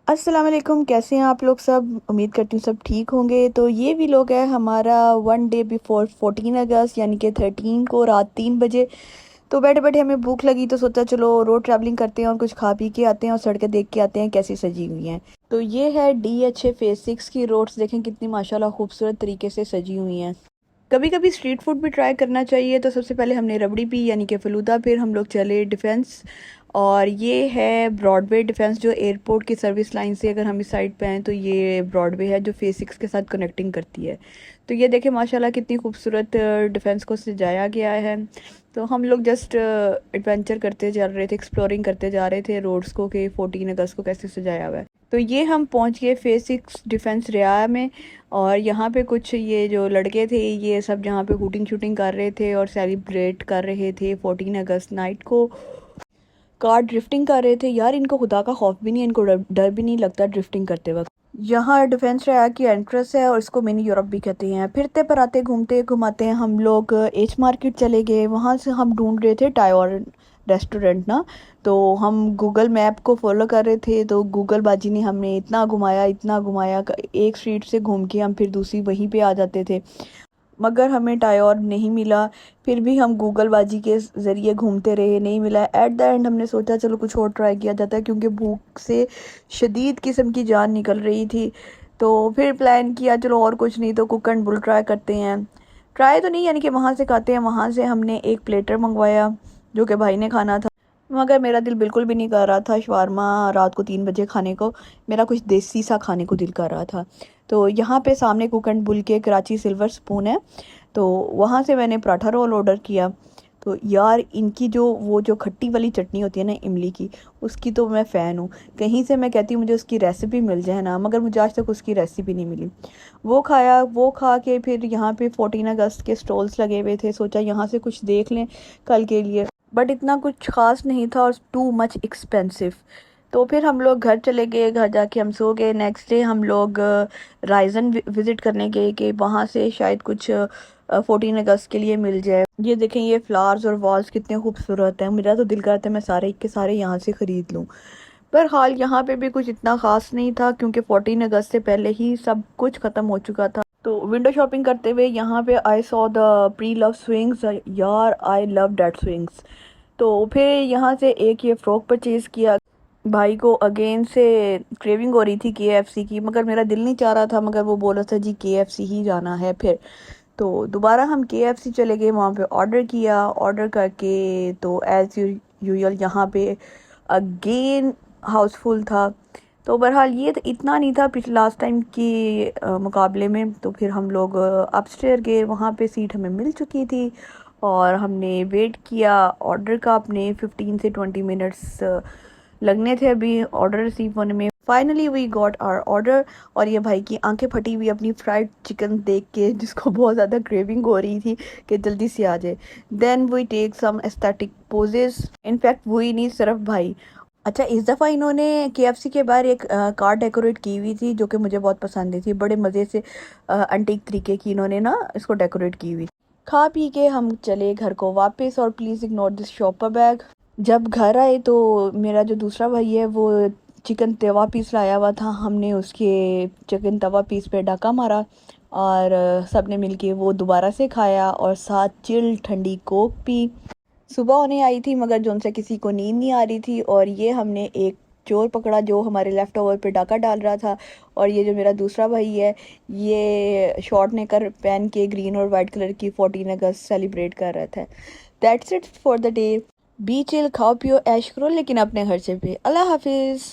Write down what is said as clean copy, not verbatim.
अस्सलाम वालेकुम, कैसे हैं आप लोग सब। उम्मीद करती हूँ सब ठीक होंगे। तो ये भी लोग है हमारा 1 डे बिफोर 14 अगस्त यानी कि 13 को रात 3 बजे। तो बैठे बैठे हमें भूख लगी तो सोचा चलो रोड ट्रैवलिंग करते हैं और कुछ खा पी के आते हैं और सड़कें देख के आते हैं कैसी सजी हुई हैं। तो ये है DHA फेज 6 की रोड्स, देखें कितनी माशाल्लाह खूबसूरत तरीके से सजी हुई हैं। कभी कभी स्ट्रीट फूड भी ट्राई करना चाहिए। तो सबसे पहले हमने रबड़ी पी यानी कि फ़लूदा, फिर हम लोग चले डिफेंस। और ये है ब्रॉडवे डिफेंस, जो एयरपोर्ट की सर्विस लाइन से अगर हम इस साइड पे हैं तो ये ब्रॉडवे है जो फेज 6 के साथ कनेक्टिंग करती है। तो ये देखें माशाल्लाह कितनी खूबसूरत डिफेंस को सजाया गया है। तो हम लोग जस्ट एडवेंचर करते जा रहे थे, एक्सप्लोरिंग करते जा रहे थे रोड्स को कि 14 अगस्त को कैसे सजाया हुआ है। तो ये हम पहुंच गए फेज 6 डिफेंस रियाया में। और यहाँ पे कुछ ये जो लड़के थे ये सब जहाँ पे हुटिंग शूटिंग कर रहे थे और सेलिब्रेट कर रहे थे 14 अगस्त नाइट को। कार ड्रिफ्टिंग कर रहे थे। यार इनको खुदा का खौफ भी नहीं है, इनको डर डर भी नहीं लगता ड्रिफ्टिंग करते वक्त। यहाँ डिफेंस रहा की एंट्रेंस है और इसको मिनी यूरोप भी कहते हैं। फिरते पर आते घूमते घुमाते हैं हम लोग एच मार्केट चले गए। वहाँ से हम ढूंढ रहे थे टायोर रेस्टोरेंट ना। तो हम गूगल मैप को फॉलो कर रहे थे तो गूगल बाजी ने हमें इतना घुमाया एक स्ट्रीट से घूम के हम फिर दूसरी वहीं पे आ जाते थे, मगर हमें टायर नहीं मिला। फिर भी हम गूगल बाजी के ज़रिए घूमते रहे, नहीं मिला। एट द एंड हमने सोचा चलो कुछ और ट्राई किया जाता है क्योंकि भूख से शदीद किस्म की जान निकल रही थी। तो फिर प्लान किया चलो और कुछ नहीं तो कुक एंड बुल ट्राई करते हैं। ट्राई तो नहीं यानी कि वहाँ से खाते हैं। वहाँ से हमने एक प्लेटर मंगवाया जो कि भाई ने खाना था, मगर मेरा दिल बिल्कुल भी नहीं कर रहा था शवारमा रात को 3 बजे खाने को। मेरा कुछ देसी सा खाने को दिल कर रहा था। तो यहाँ पे सामने कुक एंड बुल के कराची सिल्वर स्पून है, तो वहाँ से मैंने पराठा रोल ऑर्डर किया। तो यार इनकी जो खट्टी वाली चटनी होती है ना इमली की, उसकी तो मैं फ़ैन हूँ। कहीं से मैं कहती हूँ मुझे उसकी रेसिपी मिल जाए ना, मगर मुझे आज तक उसकी रेसिपी नहीं मिली। वो खाया, वो खा के फिर यहाँ पे 14 अगस्त के स्टॉल्स लगे हुए थे, सोचा यहाँ से कुछ देख लें कल के लिए। बट इतना कुछ खास नहीं था और टू मच एक्सपेंसिव। तो फिर हम लोग घर चले गए, घर जाके हम सो गए। नेक्स्ट डे हम लोग राइजन विज़िट करने गए कि वहाँ से शायद कुछ 14 अगस्त के लिए मिल जाए। ये देखें ये फ्लावर्स और वॉल्स कितने खूबसूरत हैं। मेरा तो दिल करता है मैं सारे के सारे यहाँ से ख़रीद लूँ। पर हाल यहाँ पे भी कुछ इतना ख़ास नहीं था क्योंकि 14 अगस्त से पहले ही सब कुछ ख़त्म हो चुका था। तो विंडो शॉपिंग करते हुए यहाँ पे I saw the pre love swings. यार आई लव दैट स्विंग्स। तो फिर यहाँ से एक ये फ़्रॉक परचेज़ किया। भाई को अगेन से क्रेविंग हो रही थी KFC की, मगर मेरा दिल नहीं चाह रहा था, मगर वो बोला था जी KFC ही जाना है। फिर तो दोबारा हम KFC चले गए, वहाँ पे ऑर्डर किया। ऑर्डर करके तो एज़ यूजुअल यहाँ पे अगेन हाउसफुल था। तो बहरहाल ये तो इतना नहीं था पिछले लास्ट टाइम की मुकाबले में। तो फिर हम लोग अपस्टेयर गए, वहाँ पे सीट हमें मिल चुकी थी और हमने वेट किया ऑर्डर का। अपने 15 से 20 मिनट्स लगने थे अभी ऑर्डर रिसीव होने में। Finally we got our order. और ये भाई की आंखें फटी हुई अपनी फ्राइड चिकन देख के, जिसको बहुत ज़्यादा क्रेविंग हो रही थी कि जल्दी से आ जाए। Then we take some aesthetic poses. In fact वही नहीं सिर्फ भाई। अच्छा इस दफ़ा इन्होंने KFC के बाहर एक कार डेकोरेट की हुई थी जो कि मुझे बहुत पसंद आई थी। बड़े मज़े से एंटीक तरीके की इन्होंने ना इसको डेकोरेट की हुई। खा पी के हम चले घर को वापस। और please ignore this shopper bag. जब घर आए तो मेरा जो दूसरा भाई है वो चिकन तवा पीस लाया हुआ था। हमने उसके चिकन तवा पीस पे डाका मारा और सब ने मिलके वो दोबारा से खाया और साथ चिल ठंडी कोक पी। सुबह होने आई थी मगर जो उनसे किसी को नींद नहीं आ रही थी। और ये हमने एक चोर पकड़ा जो हमारे लेफ़्ट ओवर पे डाका डाल रहा था। और ये जो मेरा दूसरा भाई है ये शॉर्ट नेकर पहन के ग्रीन और वाइट कलर की 14 अगस्त सेलिब्रेट कर रहा था। That's it for the day. Be chill, खाओ पियो ऐश करो लेकिन अपने खर्चे पे। अल्लाह हाफिज़।